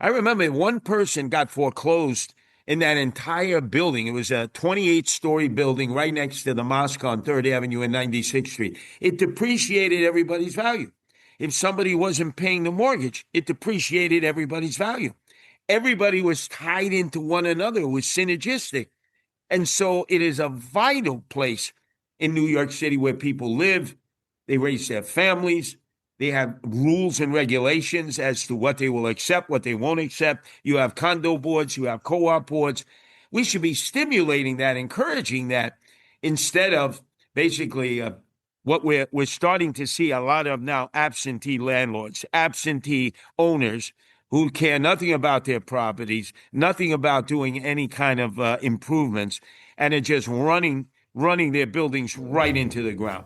I remember one person got foreclosed in that entire building. It was a 28-story building right next to the mosque on 3rd Avenue and 96th Street. It depreciated everybody's value. If somebody wasn't paying the mortgage, it depreciated everybody's value. Everybody was tied into one another. It was synergistic. And so it is a vital place in New York City where people live, they raise their families, they have rules and regulations as to what they will accept, what they won't accept. You have condo boards, you have co-op boards. We should be stimulating that, encouraging that, instead of basically what we're starting to see a lot of now: absentee landlords, absentee owners who care nothing about their properties, nothing about doing any kind of improvements, and are just running their buildings right into the ground.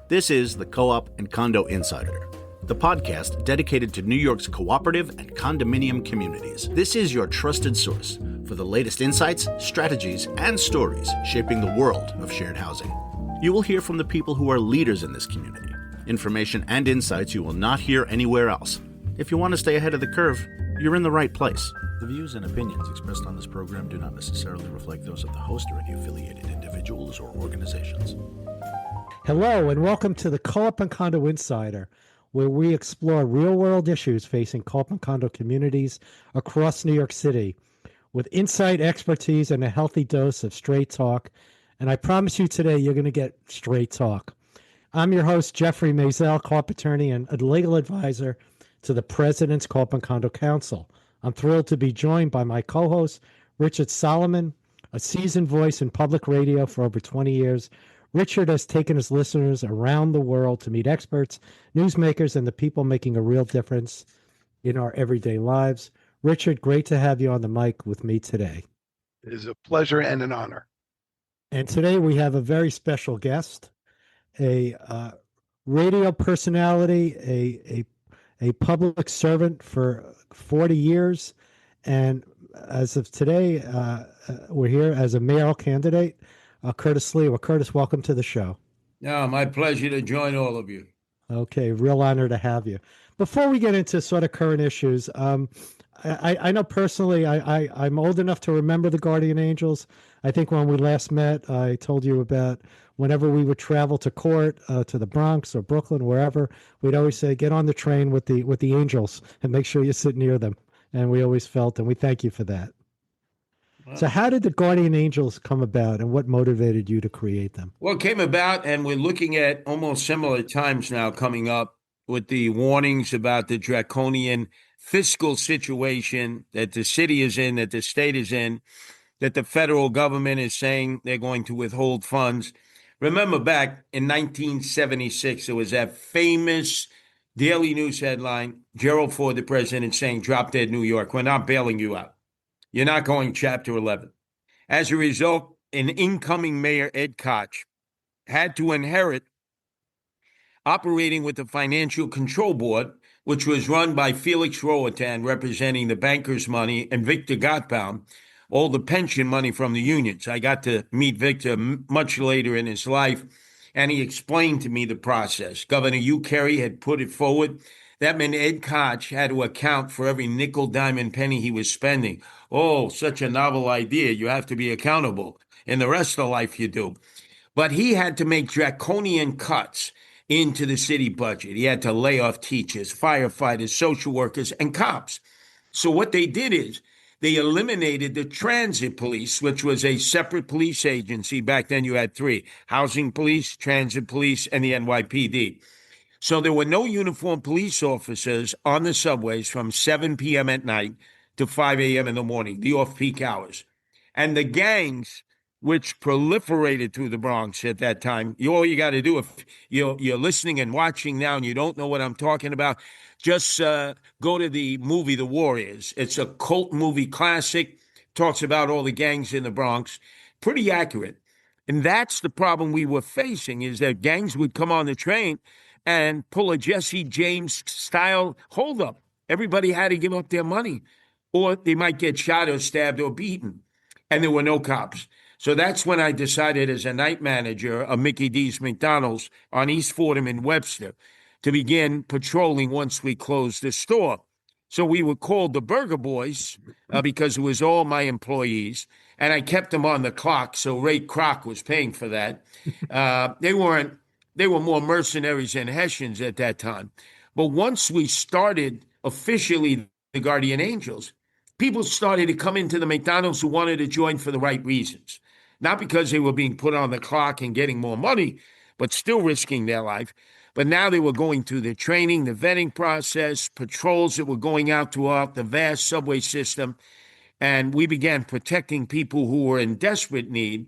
This is the Co-op and Condo Insider, the podcast dedicated to New York's cooperative and condominium communities. This is your trusted source for the latest insights, strategies, and stories shaping the world of shared housing. You will hear from the people who are leaders in this community, information and insights you will not hear anywhere else. If you want to stay ahead of the curve, you're in the right place. The views and opinions expressed on this program do not necessarily reflect those of the host or any affiliated individuals or organizations. Hello, and welcome to the Co-op and Condo Insider, where we explore real-world issues facing co-op and condo communities across New York City with insight, expertise, and a healthy dose of straight talk. And I promise you today, you're going to get straight talk. I'm your host, Jeffrey Maisel, co-op attorney and a legal advisor to the President's Co-op and Condo Council. I'm thrilled to be joined by my co-host, Richard Solomon, a seasoned voice in public radio for over 20 years. Richard has taken his listeners around the world to meet experts, newsmakers, and the people making a real difference in our everyday lives. Richard, great to have you on the mic with me today. It is a pleasure and an honor. And today we have a very special guest, a radio personality, a public servant for 40 years. And as of today, we're here as a mayoral candidate, Curtis Sliwa. Curtis, welcome to the show. No, my pleasure to join all of you. Okay, real honor to have you. Before we get into sort of current issues, I know personally I'm old enough to remember the Guardian Angels. I think when we last met, I told you about whenever we would travel to court, to the Bronx or Brooklyn, wherever, we'd always say, get on the train with the Angels and make sure you sit near them. And we always felt, and we thank you for that. Wow. So how did the Guardian Angels come about, and what motivated you to create them? Well, it came about, and we're looking at almost similar times now coming up with the warnings about the draconian fiscal situation that the city is in, that the state is in, that the federal government is saying they're going to withhold funds. Remember back in 1976, there was that famous Daily News headline, Gerald Ford, the president, saying, "Drop dead New York. We're not bailing you out. You're not going Chapter 11. As a result, an incoming mayor, Ed Koch, had to inherit operating with the Financial Control Board, which was run by Felix Roatan, representing the bankers' money, and Victor Gottbaum, all the pension money from the unions. I got to meet Victor much later in his life, and he explained to me the process. Governor Hugh Carey had put it forward. That meant Ed Koch had to account for every nickel, dime, and penny he was spending. Oh, such a novel idea. You have to be accountable. In the rest of life, you do. But he had to make draconian cuts into the city budget. He had to lay off teachers, firefighters, social workers, and cops. So what they did is they eliminated the transit police, which was a separate police agency. Back then you had three: housing police, transit police, and the NYPD. So there were no uniformed police officers on the subways from 7 p.m. at night to 5 a.m. in the morning, the off-peak hours. And the gangs, which proliferated through the Bronx at that time, all you got to do, if you're listening and watching now and you don't know what I'm talking about, just go to the movie The Warriors. It's a cult movie classic, talks about all the gangs in the Bronx. Pretty accurate. And that's the problem we were facing, is that gangs would come on the train and pull a Jesse James-style holdup. Everybody had to give up their money, or they might get shot or stabbed or beaten. And there were no cops. So that's when I decided, as a night manager of Mickey D's McDonald's on East Fordham in Webster, to begin patrolling once we closed the store. So we were called the Burger Boys because it was all my employees, and I kept them on the clock. So Ray Kroc was paying for that. They weren't. They were more mercenaries than Hessians at that time. But once we started officially the Guardian Angels, people started to come into the McDonald's who wanted to join for the right reasons, not because they were being put on the clock and getting more money, but still risking their life. But now they were going through the training, the vetting process, patrols that were going out throughout the vast subway system. And we began protecting people who were in desperate need.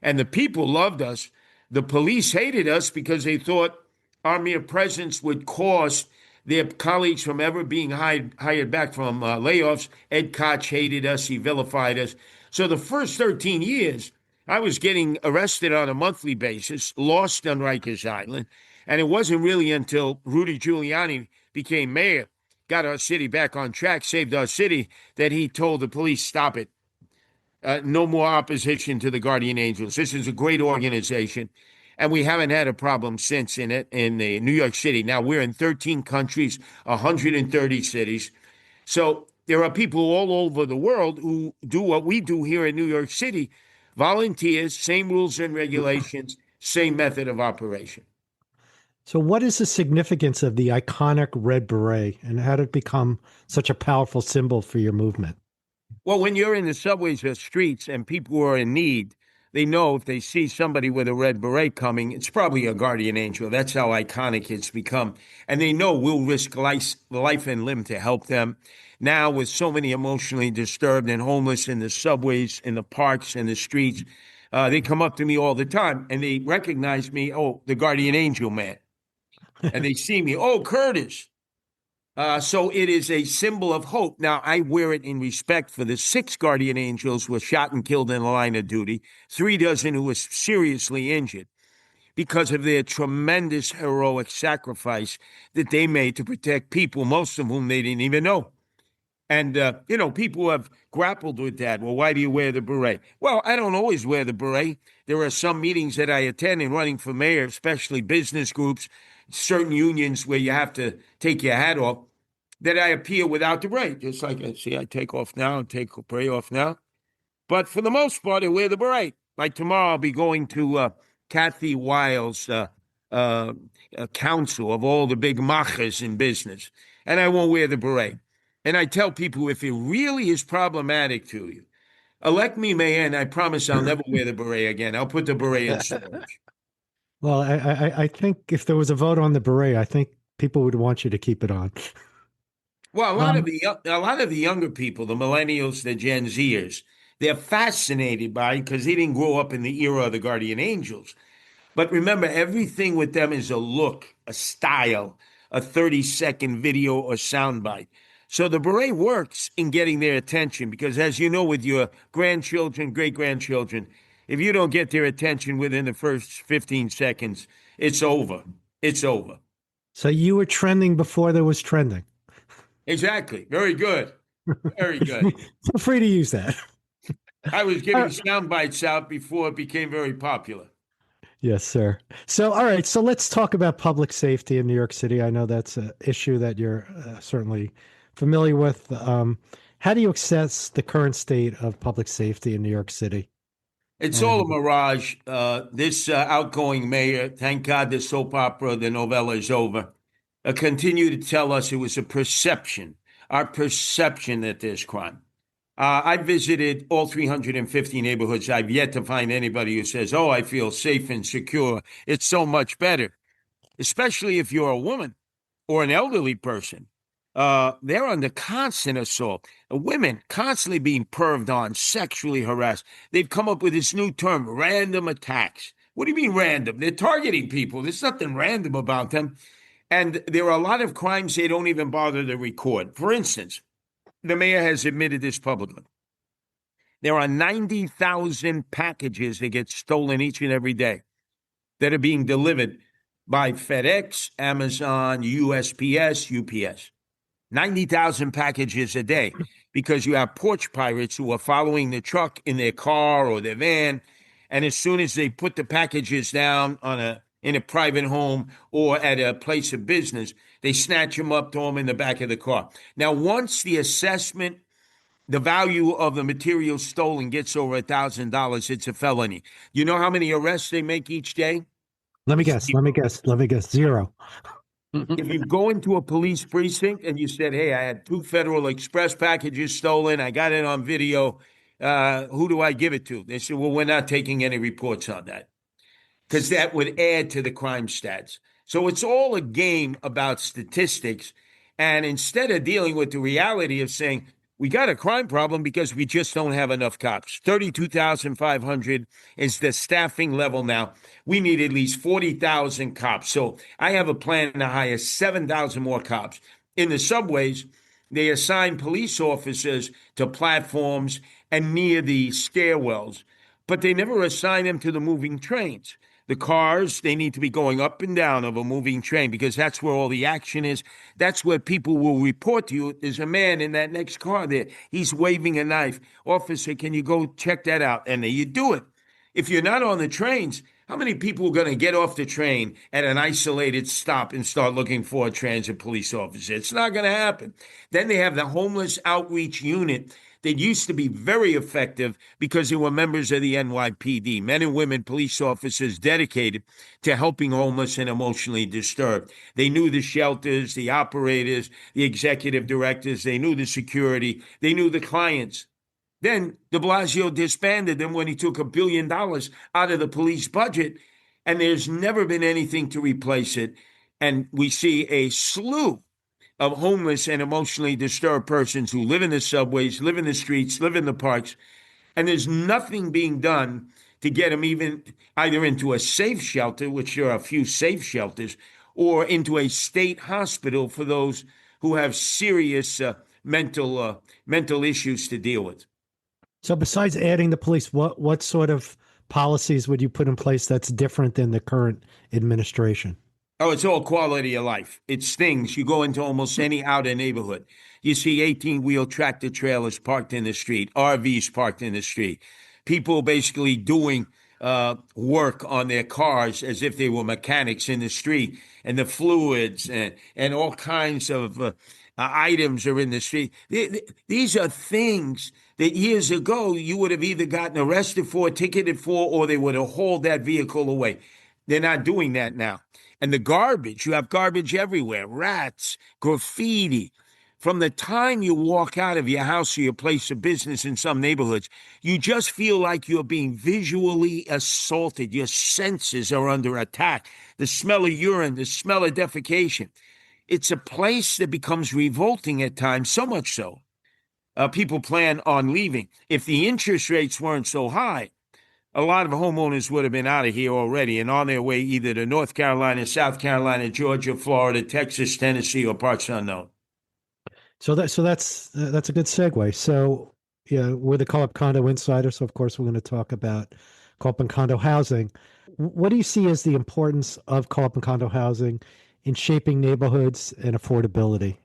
And the people loved us. The police hated us because they thought our mere presence would cost their colleagues from ever being hired back from layoffs. Ed Koch hated us. He vilified us. So the first 13 years, I was getting arrested on a monthly basis, lost on Rikers Island. And it wasn't really until Rudy Giuliani became mayor, got our city back on track, saved our city, that he told the police, stop it. No more opposition to the Guardian Angels. This is a great organization. And we haven't had a problem since in New York City. Now we're in 13 countries, 130 cities. So there are people all over the world who do what we do here in New York City. Volunteers, same rules and regulations, same method of operation. So, what is the significance of the iconic red beret, and how did it become such a powerful symbol for your movement? Well, when you're in the subways or streets and people are in need, they know if they see somebody with a red beret coming, it's probably a guardian angel. That's how iconic it's become. And they know we'll risk life and limb to help them. Now, with so many emotionally disturbed and homeless in the subways, in the parks, and the streets, they come up to me all the time and they recognize me, oh, the guardian angel man. And they see me, oh, Curtis. So it is a symbol of hope. Now, I wear it in respect for the 6 guardian angels who were shot and killed in the line of duty, 3 dozen who were seriously injured because of their tremendous heroic sacrifice that they made to protect people, most of whom they didn't even know. And, people have grappled with that. Well, why do you wear the beret? Well, I don't always wear the beret. There are some meetings that I attend in running for mayor, especially business groups, certain unions where you have to take your hat off, that I appear without the beret. Just like I take off now and take the beret off now. But for the most part, I wear the beret. Like tomorrow, I'll be going to Kathy Wiles' council of all the big machas in business, and I won't wear the beret. And I tell people, if it really is problematic to you, elect me mayor, and I promise I'll never wear the beret again. I'll put the beret in storage. Well, I think if there was a vote on the beret, I think people would want you to keep it on. Well, a lot of the younger people, the millennials, the Gen Zers, they're fascinated by it because they didn't grow up in the era of the guardian angels. But remember, everything with them is a look, a style, a 30-second video or soundbite. So the beret works in getting their attention because, as you know, with your grandchildren, great-grandchildren, if you don't get their attention within the first 15 seconds, it's over. It's over. So you were trending before there was trending. Exactly. Very good. Very good. Feel free to use that. I was giving sound bites out before it became very popular. Yes, sir. So, all right. So let's talk about public safety in New York City. I know that's an issue that you're certainly familiar with. How do you assess the current state of public safety in New York City? It's all a mirage. This outgoing mayor, thank God the soap opera, the novella is over, continued to tell us it was a perception, our perception that there's crime. I visited all 350 neighborhoods. I've yet to find anybody who says, oh, I feel safe and secure. It's so much better, especially if you're a woman or an elderly person. They're under constant assault. Women constantly being perved on, sexually harassed. They've come up with this new term, random attacks. What do you mean random? They're targeting people. There's nothing random about them. And there are a lot of crimes they don't even bother to record. For instance, the mayor has admitted this publicly. There are 90,000 packages that get stolen each and every day that are being delivered by FedEx, Amazon, USPS, UPS. 90,000 packages a day because you have porch pirates who are following the truck in their car or their van. And as soon as they put the packages down in a private home or at a place of business, They snatch him up, throw him in the back of the car. Now, once the assessment, the value of the material stolen gets over $1,000, it's a felony. You know how many arrests they make each day? Let me guess. Let me guess. Let me guess. Zero. If you go into a police precinct and you said, hey, I had 2 Federal Express packages stolen, I got it on video, who do I give it to? They said, well, we're not taking any reports on that because that would add to the crime stats. So it's all a game about statistics. And instead of dealing with the reality of saying, we got a crime problem because we just don't have enough cops. 32,500 is the staffing level now. We need at least 40,000 cops. So I have a plan to hire 7,000 more cops. In the subways, they assign police officers to platforms and near the stairwells, but they never assign them to the moving trains. The cars, they need to be going up and down of a moving train because that's where all the action is. That's where people will report to you. There's a man in that next car there. He's waving a knife. Officer, can you go check that out? And then you do it. If you're not on the trains, how many people are going to get off the train at an isolated stop and start looking for a transit police officer? It's not going to happen. Then they have the homeless outreach unit that used to be very effective because they were members of the NYPD, men and women police officers dedicated to helping homeless and emotionally disturbed. They knew the shelters, the operators, the executive directors. They knew the security. They knew the clients. Then de Blasio disbanded them when he took $1 billion out of the police budget, and there's never been anything to replace it. And we see a slew of homeless and emotionally disturbed persons who live in the subways, live in the streets, live in the parks, and there's nothing being done to get them even either into a safe shelter, which there are a few safe shelters, or into a state hospital for those who have serious mental issues to deal with. So besides adding the police, what sort of policies would you put in place that's different than the current administration? Oh, it's all quality of life. It's things. You go into almost any outer neighborhood. You see 18-wheel tractor trailers parked in the street, RVs parked in the street, people basically doing work on their cars as if they were mechanics in the street, and the fluids and all kinds of items are in the street. These are things that years ago you would have either gotten arrested for, ticketed for, or they would have hauled that vehicle away. They're not doing that now. And the garbage, you have garbage everywhere, rats, graffiti. From the time you walk out of your house or your place of business in some neighborhoods, you just feel like you're being visually assaulted. Your senses are under attack. The smell of urine, the smell of defecation. It's a place that becomes revolting at times, so much so. People plan on leaving. If the interest rates weren't so high, a lot of homeowners would have been out of here already and on their way either to North Carolina, South Carolina, Georgia, Florida, Texas, Tennessee, or parts unknown. So that's a good segue. So yeah, we're the Co-op Condo Insider, so of course we're going to talk about co-op and condo housing. What do you see as the importance of co-op and condo housing in shaping neighborhoods and affordability?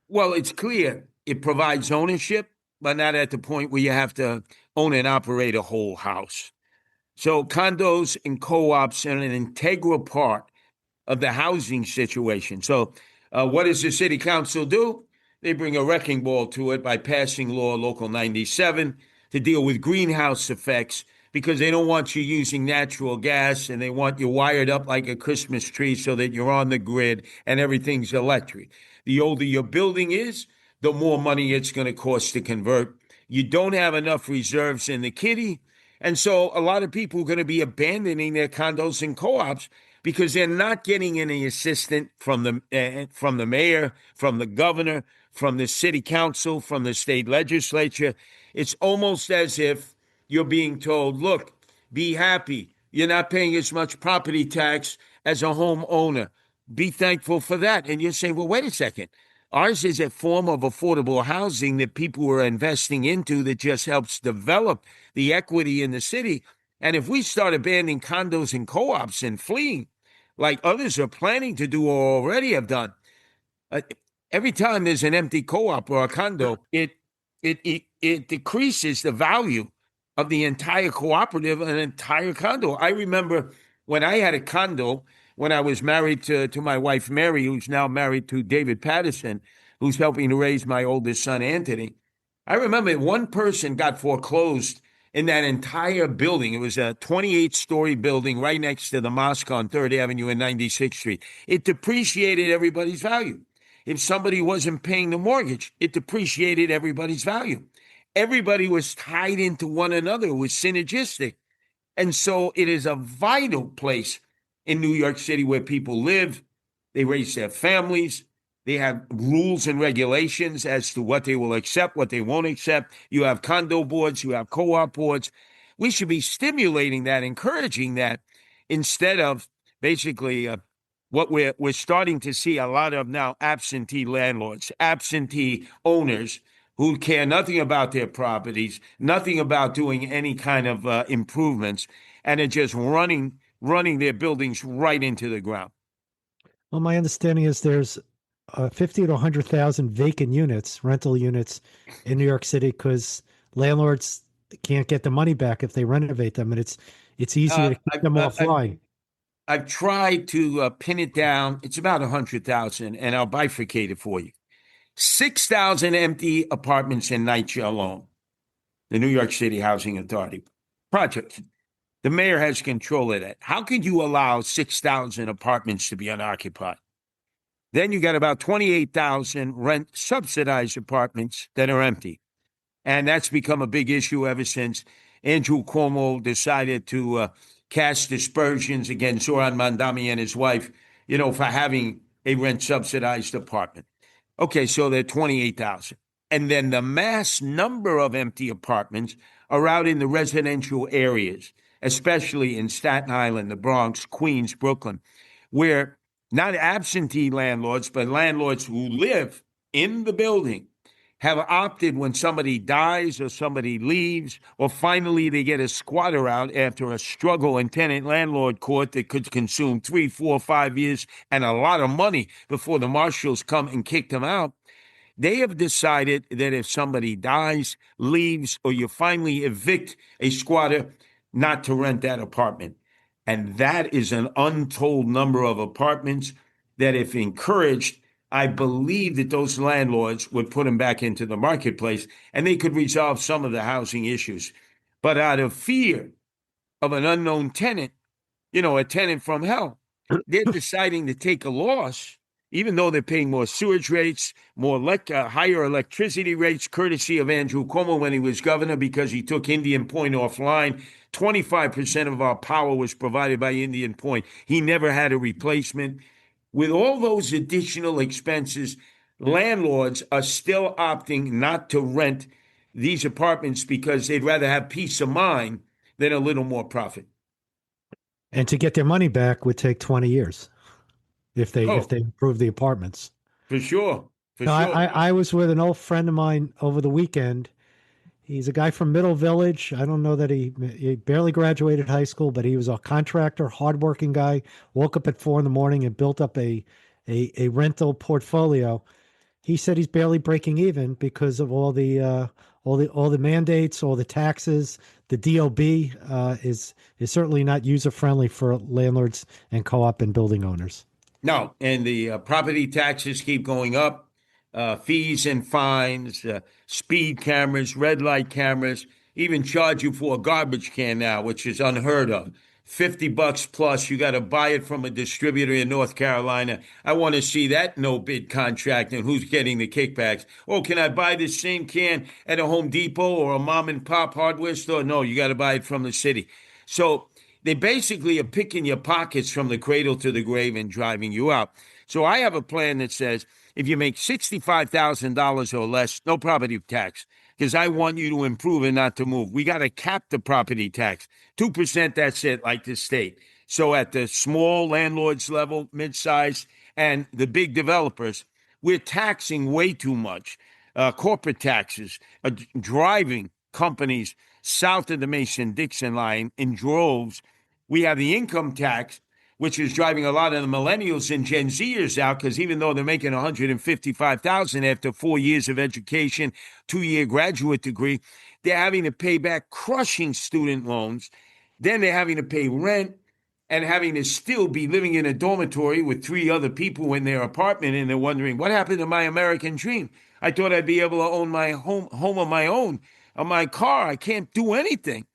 Well, it's clear it provides ownership, but not at the point where you have to own and operate a whole house. So condos and co-ops are an integral part of the housing situation. So what does the city council do? They bring a wrecking ball to it by passing law Local 97 to deal with greenhouse effects because they don't want you using natural gas and they want you wired up like a Christmas tree so that you're on the grid and everything's electric. The older your building is, the more money it's going to cost to convert. You don't have enough reserves in the kitty. And so a lot of people are going to be abandoning their condos and co-ops because they're not getting any assistance from the mayor, from the governor, from the city council, from the state legislature. It's almost as if you're being told, look, be happy. You're not paying as much property tax as a homeowner. Be thankful for that. And you're saying, well, wait a second. Ours is a form of affordable housing that people are investing into that just helps develop the equity in the city. And if we start abandoning condos and co-ops and fleeing, like others are planning to do or already have done, every time there's an empty co-op or a condo, it decreases the value of the entire cooperative and entire condo. I remember when I had a condo, when I was married to my wife, Mary, who's now married to David Patterson, who's helping to raise my oldest son, Anthony. I remember one person got foreclosed in that entire building. It was a 28-story building right next to the mosque on 3rd Avenue and 96th Street. It depreciated everybody's value. If somebody wasn't paying the mortgage, it depreciated everybody's value. Everybody was tied into one another. It was synergistic. And so it is a vital place in New York City where people live, they raise their families, they have rules and regulations as to what they will accept, what they won't accept. You have condo boards, you have co-op boards. We should be stimulating that, encouraging that, instead of basically what we're starting to see a lot of now: absentee landlords, absentee owners who care nothing about their properties, nothing about doing any kind of improvements, and are just running their buildings right into the ground. Well, my understanding is there's 50 to 100,000 vacant units, rental units in New York City because landlords can't get the money back if they renovate them, and it's easier to keep them offline. I've tried to pin it down. It's about 100,000, and I'll bifurcate it for you. 6,000 empty apartments in NYCHA alone, the New York City Housing Authority project. The mayor has control of that. How could you allow 6,000 apartments to be unoccupied? Then you got about 28,000 rent subsidized apartments that are empty. And that's become a big issue ever since Andrew Cuomo decided to cast aspersions against Zoran Mandami and his wife, for having a rent subsidized apartment. Okay, so they're 28,000. And then the mass number of empty apartments are out in the residential areas, especially in Staten Island, the Bronx, Queens, Brooklyn, where not absentee landlords, but landlords who live in the building have opted, when somebody dies or somebody leaves, or finally they get a squatter out after a struggle in tenant-landlord court that could consume 3, 4, 5 years and a lot of money before the marshals come and kick them out. They have decided that if somebody dies, leaves, or you finally evict a squatter, not to rent that apartment. And that is an untold number of apartments that, if encouraged, I believe that those landlords would put them back into the marketplace and they could resolve some of the housing issues. But out of fear of an unknown tenant, a tenant from hell, they're deciding to take a loss, even though they're paying more sewage rates, higher electricity rates, courtesy of Andrew Cuomo when he was governor, because he took Indian Point offline. 25% of our power was provided by Indian Point. He never had a replacement. With all those additional expenses, landlords are still opting not to rent these apartments because they'd rather have peace of mind than a little more profit. And to get their money back would take 20 years if they improve the apartments. For sure. I was with an old friend of mine over the weekend. He's a guy from Middle Village. I don't know that he barely graduated high school, but he was a contractor, hardworking guy. Woke up at 4 a.m. and built up a rental portfolio. He said he's barely breaking even because of all the mandates, all the taxes. The DOB is certainly not user friendly for landlords and co-op and building owners. No, and the property taxes keep going up. Fees and fines, speed cameras, red light cameras, even charge you for a garbage can now, which is unheard of. $50 plus, you got to buy it from a distributor in North Carolina. I want to see that no bid contract and who's getting the kickbacks. Oh, can I buy this same can at a Home Depot or a mom and pop hardware store? No, you got to buy it from the city. So they basically are picking your pockets from the cradle to the grave and driving you out. So I have a plan that says, if you make $65,000 or less, no property tax, because I want you to improve and not to move. We got to cap the property tax. 2%, that's it, like the state. So at the small landlords level, mid-size, and the big developers, we're taxing way too much. Corporate taxes, driving companies south of the Mason-Dixon line in droves. We have the income tax, which is driving a lot of the millennials and Gen Zers out, because even though they're making $155,000 after 4 years of education, 2-year graduate degree, they're having to pay back crushing student loans. Then they're having to pay rent, and having to still be living in a dormitory with 3 other people in their apartment, and they're wondering, what happened to my American dream? I thought I'd be able to own my home of my own, or my car. I can't do anything.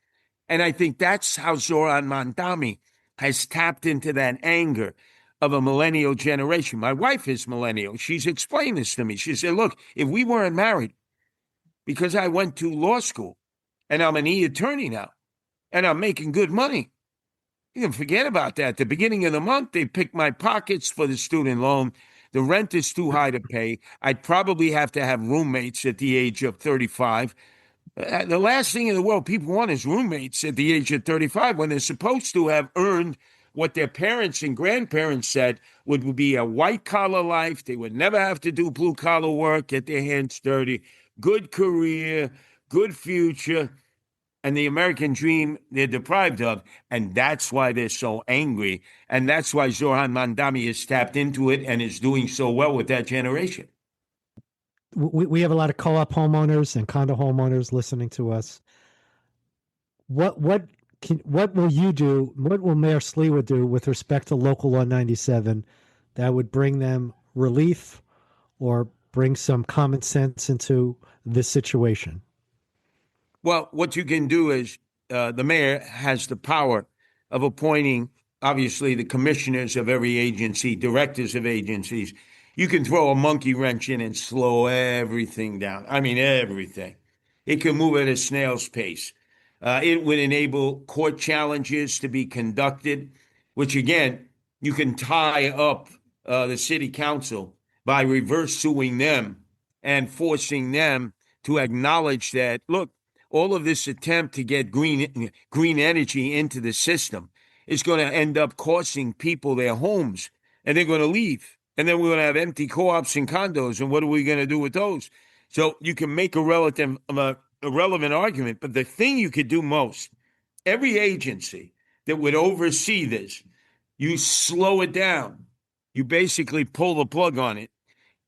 And I think that's how Zoran Mandami has tapped into that anger of a millennial generation. My wife is millennial. She's explained this to me. She said, look, if we weren't married, because I went to law school and I'm an attorney now and I'm making good money, you can forget about that. At the beginning of the month, they pick my pockets for the student loan. The rent is too high to pay. I'd probably have to have roommates at the age of 35. The last thing in the world people want is roommates at the age of 35 when they're supposed to have earned what their parents and grandparents said would be a white-collar life. They would never have to do blue-collar work, get their hands dirty, good career, good future. And the American dream they're deprived of, and that's why they're so angry. And that's why Zoran Mandami has tapped into it and is doing so well with that generation. We have a lot of co-op homeowners and condo homeowners listening to us. What will you do? What will Mayor Sliwa do with respect to Local Law 97 that would bring them relief or bring some common sense into this situation? Well, what you can do is the mayor has the power of appointing, obviously, the commissioners of every agency, directors of agencies. You can throw a monkey wrench in and slow everything down. I mean, everything. It can move at a snail's pace. It would enable court challenges to be conducted, which, again, you can tie up the city council by reverse suing them and forcing them to acknowledge that, look, all of this attempt to get green energy into the system is going to end up costing people their homes, and they're going to leave. And then we're going to have empty co-ops and condos, and what are we going to do with those? So you can make a relevant argument, but the thing you could do most, every agency that would oversee this, you slow it down. You basically pull the plug on it,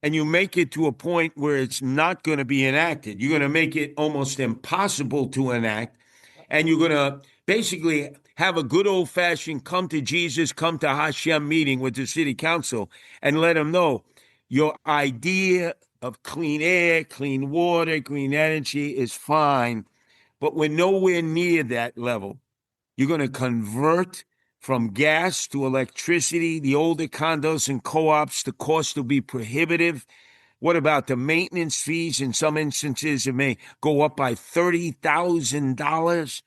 and you make it to a point where it's not going to be enacted. You're going to make it almost impossible to enact, and you're going to basically have a good old-fashioned come to Jesus, come to Hashem meeting with the city council and let them know your idea of clean air, clean water, green energy is fine, but we're nowhere near that level. You're going to convert from gas to electricity. The older condos and co-ops, the cost will be prohibitive. What about the maintenance fees? In some instances, it may go up by $30,000.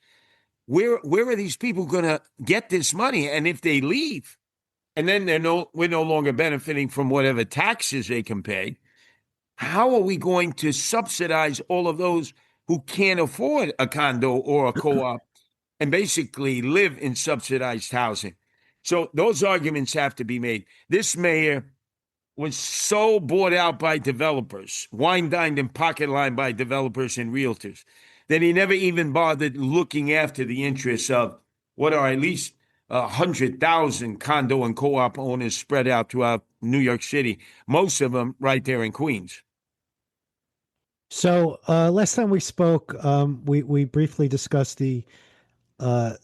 Where are these people going to get this money? And if they leave, and then we're no longer benefiting from whatever taxes they can pay, how are we going to subsidize all of those who can't afford a condo or a co-op and basically live in subsidized housing? So those arguments have to be made. This mayor was so bought out by developers, wine-dined and pocket-lined by developers and realtors, that he never even bothered looking after the interests of what are at least 100,000 condo and co-op owners spread out throughout New York City, most of them right there in Queens. So last time we spoke, we briefly discussed the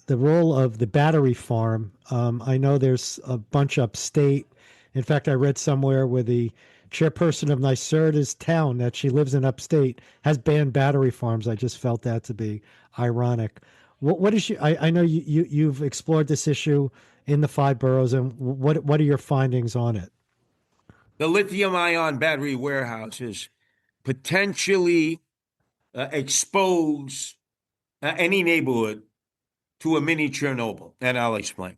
role of the battery farm. I know there's a bunch upstate. In fact, I read somewhere where the chairperson of NYCHA's town that she lives in upstate has banned battery farms. I just felt that to be ironic. What is I know you've explored this issue in the 5 boroughs, and what are your findings on it? The lithium-ion battery warehouses potentially expose any neighborhood to a mini Chernobyl, and I'll explain.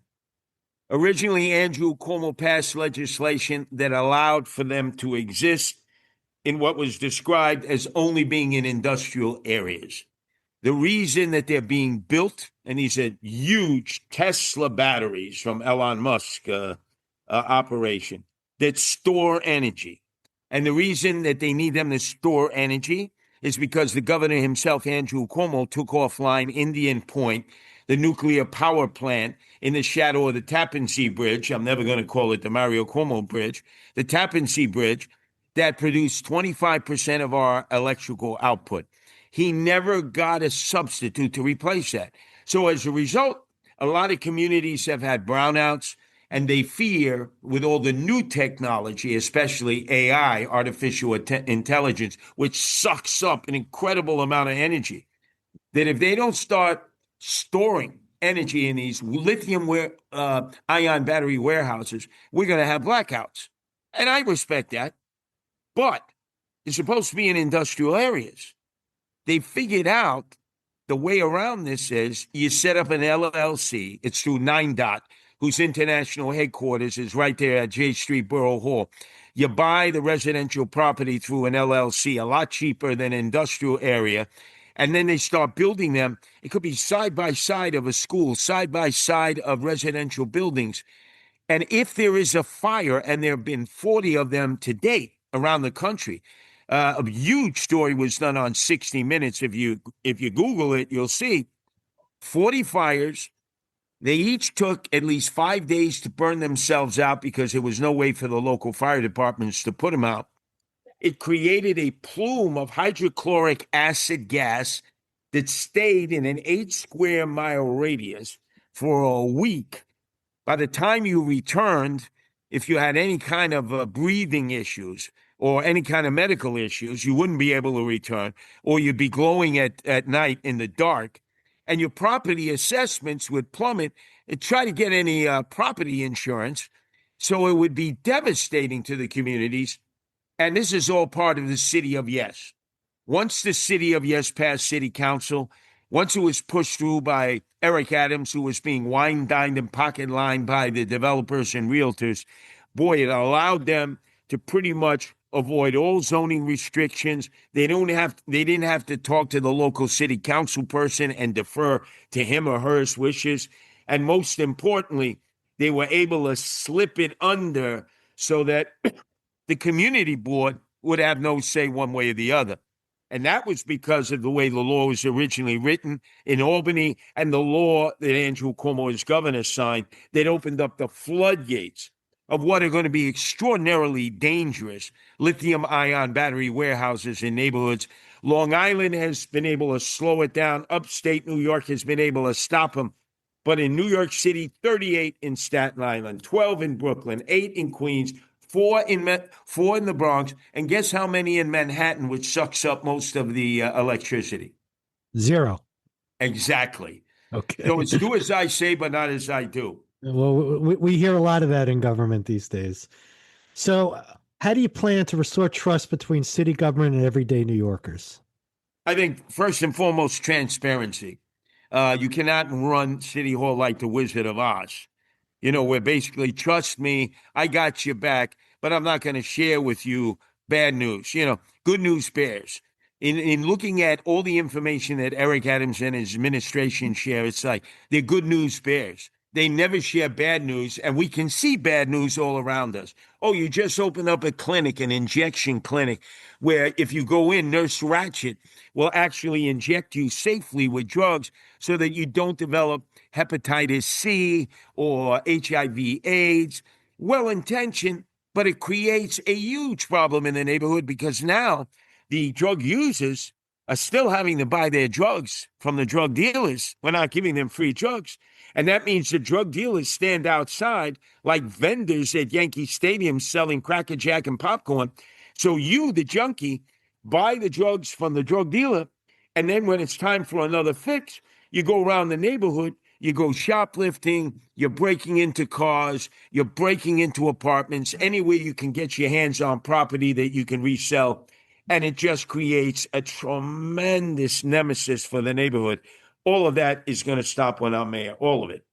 Originally, Andrew Cuomo passed legislation that allowed for them to exist in what was described as only being in industrial areas. The reason that they're being built, and these are huge Tesla batteries from Elon Musk operation that store energy. And the reason that they need them to store energy is because the governor himself, Andrew Cuomo, took offline Indian Point, the nuclear power plant in the shadow of the Tappan Zee Bridge. I'm never going to call it the Mario Cuomo Bridge. The Tappan Zee Bridge that produced 25% of our electrical output. He never got a substitute to replace that. So as a result A lot of communities have had brownouts, and they fear with all the new technology, especially AI, artificial intelligence, which sucks up an incredible amount of energy, that if they don't start storing energy in these lithium ion battery warehouses, we're going to have blackouts. And I respect that. But it's supposed to be in industrial areas. They figured out the way around this is you set up an LLC. It's through NYCHA, whose international headquarters is right there at J Street Borough Hall. You buy the residential property through an LLC, a lot cheaper than an industrial area. And then they start building them. It could be side by side of a school, side by side of residential buildings. And if there is a fire, and there have been 40 of them to date around the country, a huge story was done on 60 Minutes. If you Google it, you'll see 40 fires. They each took at least 5 days to burn themselves out because there was no way for the local fire departments to put them out. It created a plume of hydrochloric acid gas that stayed in an 8-square-mile radius for a week. By the time you returned, if you had any kind of breathing issues or any kind of medical issues, you wouldn't be able to return, or you'd be glowing at night in the dark, and your property assessments would plummet, and try to get any property insurance. So it would be devastating to the communities. And this is all part of the city of Yes. Once the city of Yes passed city council, once it was pushed through by Eric Adams, who was being wine-dined and pocket-lined by the developers and realtors, boy, it allowed them to pretty much avoid all zoning restrictions. They didn't have to talk to the local city council person and defer to him or her wishes. And most importantly, they were able to slip it under so that the community board would have no say one way or the other. And that was because of the way the law was originally written in Albany, and the law that Andrew Cuomo, as governor, signed that opened up the floodgates of what are going to be extraordinarily dangerous lithium-ion battery warehouses in neighborhoods. Long Island has been able to slow it down. Upstate New York has been able to stop them. But in New York City, 38 in Staten Island, 12 in Brooklyn, 8 in Queens, 4 in the Bronx, and guess how many in Manhattan, which sucks up most of the electricity? 0. Exactly. Okay. So it's do as I say, but not as I do. Well, we hear a lot of that in government these days. So how do you plan to restore trust between city government and everyday New Yorkers? I think first and foremost, transparency. You cannot run City Hall like the Wizard of Oz. Where basically, trust me, I got your back, but I'm not going to share with you bad news. Good news bears. In looking at all the information that Eric Adams and his administration share, it's like they're good news bears. They never share bad news, and we can see bad news all around us. Oh, you just opened up a clinic, an injection clinic, where if you go in, Nurse Ratchet will actually inject you safely with drugs so that you don't develop hepatitis C or HIV/AIDS. Well-intentioned, but it creates a huge problem in the neighborhood because now the drug users are still having to buy their drugs from the drug dealers. We're not giving them free drugs. And that means the drug dealers stand outside like vendors at Yankee Stadium selling Cracker Jack and popcorn. So you, the junkie, buy the drugs from the drug dealer, and then when it's time for another fix, you go around the neighborhood, you go shoplifting, you're breaking into cars, you're breaking into apartments, anywhere you can get your hands on property that you can resell. And it just creates a tremendous nemesis for the neighborhood. All of that is going to stop when I'm mayor, all of it.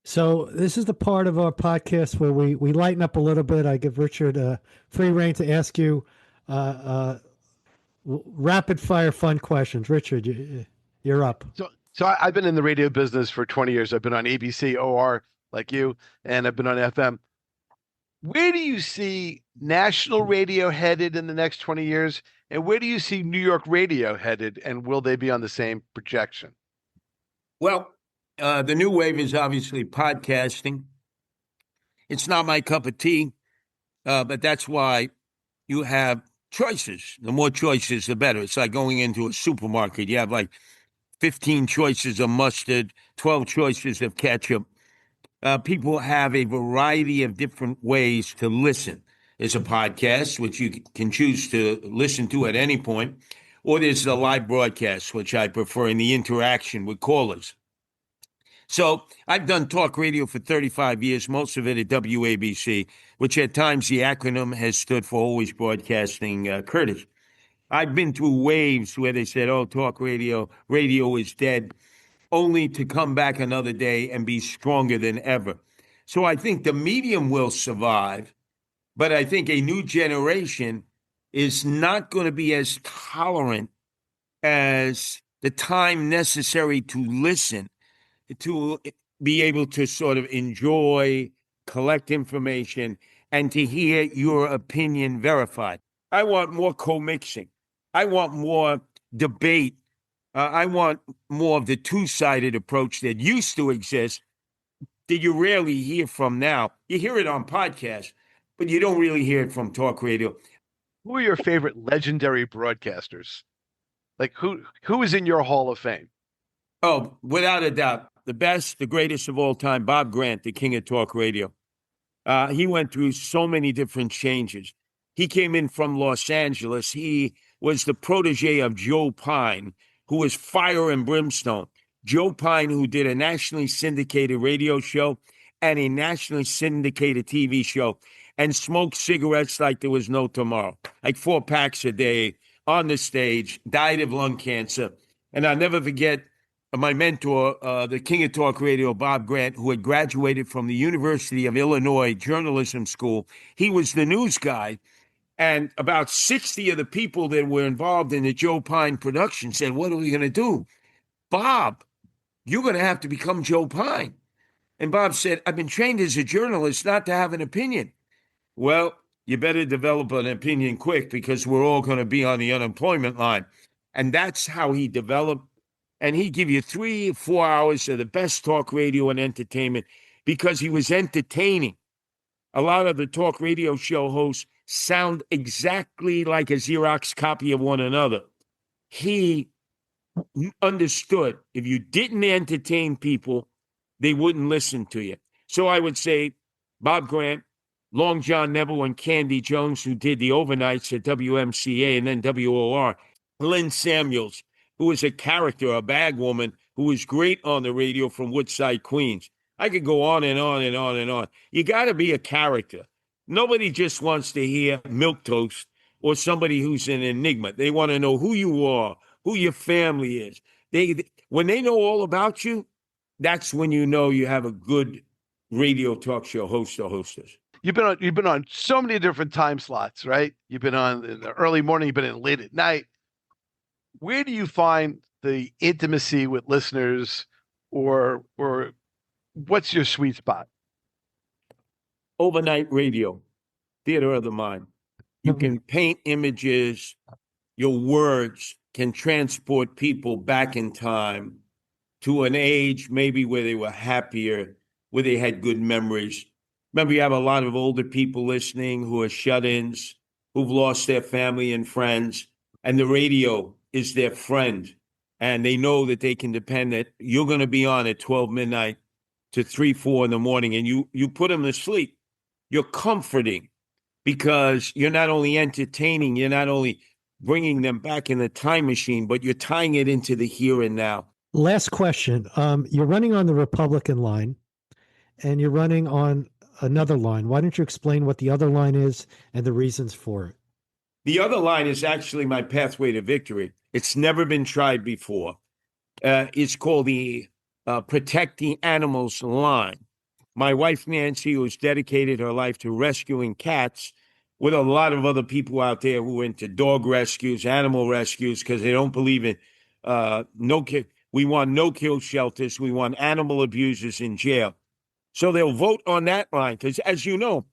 So this is the part of our podcast where we lighten up a little bit. I give Richard free rein to ask you rapid fire fun questions. Richard, you're up. So I've been in the radio business for 20 years. I've been on ABC, OR, like you, and I've been on FM. Where do you see national radio headed in the next 20 years? And where do you see New York radio headed? And will they be on the same projection? Well, the new wave is obviously podcasting. It's not my cup of tea, but that's why you have choices. The more choices, the better. It's like going into a supermarket. You have like 15 choices of mustard, 12 choices of ketchup. People have a variety of different ways to listen. There's a podcast, which you can choose to listen to at any point, or there's the live broadcast, which I prefer, in the interaction with callers. So I've done talk radio for 35 years, most of it at WABC, which at times the acronym has stood for Always Broadcasting Curtis. I've been through waves where they said, oh, talk radio is dead, only to come back another day and be stronger than ever. So I think the medium will survive, but I think a new generation is not going to be as tolerant as the time necessary to listen, to be able to sort of enjoy, collect information, and to hear your opinion verified. I want more co-mixing. I want more debate. I want more of the two-sided approach that used to exist that you rarely hear from now. You hear it on podcasts, but you don't really hear it from talk radio. Who are your favorite legendary broadcasters? Like who is in your Hall of Fame? Oh, without a doubt, the best, the greatest of all time, Bob Grant, the king of talk radio. He went through so many different changes. He came in from Los Angeles. He was the protege of Joe Pine, who was fire and brimstone. Joe Pine, who did a nationally syndicated radio show and a nationally syndicated TV show, and smoked cigarettes like there was no tomorrow, like 4 packs a day on the stage, died of lung cancer. And I'll never forget my mentor, the king of talk radio, Bob Grant, who had graduated from the University of Illinois Journalism School. He was the news guy. And about 60 of the people that were involved in the Joe Pine production said, what are we going to do? Bob, you're going to have to become Joe Pine. And Bob said, I've been trained as a journalist not to have an opinion. Well, you better develop an opinion quick because we're all going to be on the unemployment line. And that's how he developed. And he'd give you 3 or 4 hours of the best talk radio and entertainment because he was entertaining. A lot of the talk radio show hosts sound exactly like a Xerox copy of one another. He understood if you didn't entertain people, they wouldn't listen to you. So I would say Bob Grant, Long John Neville, and Candy Jones, who did the overnights at WMCA and then WOR. Lynn Samuels, who was a character, a bag woman, who was great on the radio from Woodside, Queens. I could go on and on and on and on. You got to be a character. Nobody just wants to hear milquetoast or somebody who's an enigma. They want to know who you are, who your family is. When they know all about you, that's when you know you have a good radio talk show host or hostess. You've been on so many different time slots, right? You've been on in the early morning, you've been in late at night. Where do you find the intimacy with listeners, or what's your sweet spot? Overnight radio, theater of the mind. You can paint images. Your words can transport people back in time to an age maybe where they were happier, where they had good memories. Remember, you have a lot of older people listening who are shut-ins, who've lost their family and friends, and the radio is their friend. And they know that they can depend that you're going to be on at 12 midnight to 3, 4 in the morning, and you put them to sleep. You're comforting because you're not only entertaining, you're not only bringing them back in the time machine, but you're tying it into the here and now. Last question. You're running on the Republican line and you're running on another line. Why don't you explain what the other line is and the reasons for it? The other line is actually my pathway to victory. It's never been tried before. It's called the Protect the Animals line. My wife, Nancy, who's dedicated her life to rescuing cats, with a lot of other people out there who are into dog rescues, animal rescues, because they don't believe in we want no-kill shelters. We want animal abusers in jail. So they'll vote on that line because, as you know,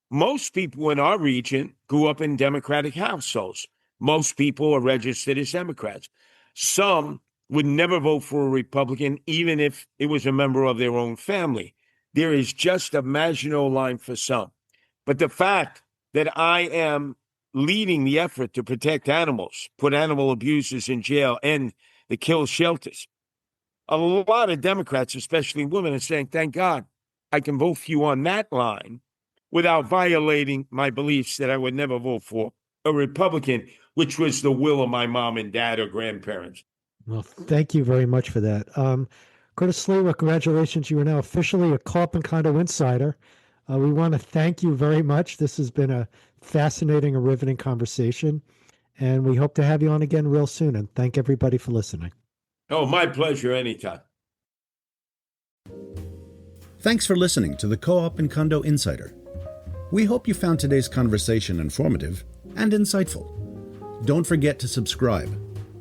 most people in our region grew up in Democratic households. Most people are registered as Democrats. Some would never vote for a Republican, even if it was a member of their own family. There is just a Maginot line for some. But the fact that I am leading the effort to protect animals, put animal abusers in jail, and the kill shelters, a lot of Democrats, especially women, are saying, thank God I can vote for you on that line without violating my beliefs that I would never vote for a Republican, which was the will of my mom and dad or grandparents. Well, thank you very much for that. Curtis Sliwa, congratulations. You are now officially a Co-op and Condo Insider. We want to thank you very much. This has been a fascinating and riveting conversation, and we hope to have you on again real soon. And thank everybody for listening. Oh, my pleasure, anytime. Thanks for listening to the Co-op and Condo Insider. We hope you found today's conversation informative and insightful. Don't forget to subscribe.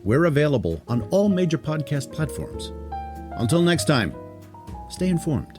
We're available on all major podcast platforms. Until next time, stay informed.